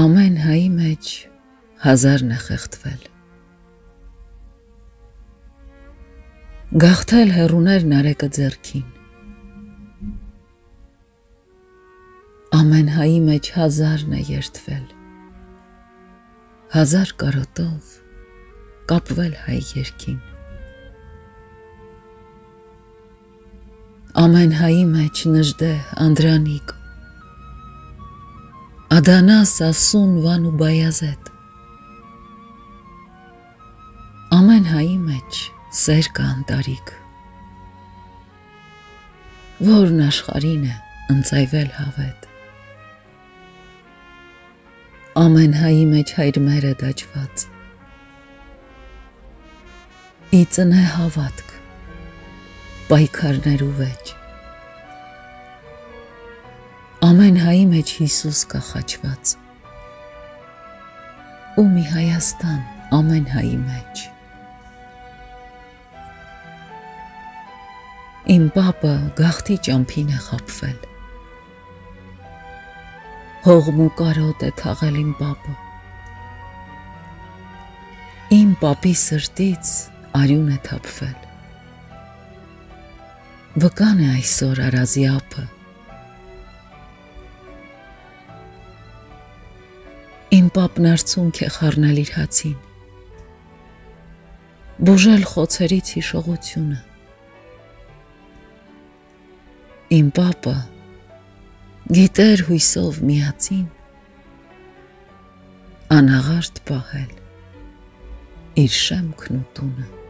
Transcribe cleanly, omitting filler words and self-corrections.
Ամեն հայի մեջ հազարն է խեղդվել, գաղթել հեռուներ նարեկը ձեռքին, ամեն հայի մեջ հազարն է երդվել, հազար կարոտով կապվել հայ երկին, ամեն հայի մեջ նժդեհ Անդրանիկ, Ադանաս, Ասուն, Վան ու Բայազեդ, ամեն հայի մեջ սեր կա անտարիք, որն աշխարհին է ընծայվել հավետ, ամեն հայի մեջ հայրմեր է դաջված, ի ծնե հավատք, պայքարներ ու վեճ, ամեն հայի մեջ Հիսուս կա խաչված, ու մի Հայաստան ամեն հայի մեջ, իմ պապը գաղթի ճամփին է խաբվել, հողմ ու կարոտ է թաղել իմ պապը, իմ պապի սրտից արյուն է թափվել, վկան է այսօր Արազի ափը, իմ պապն արցունք է խառնել իր հացին, բուժել խոցերից հիշողությունը, իմ պապը գիտեր հույսով միածին, անաղարտ պահել իր շեմքն ու տունը։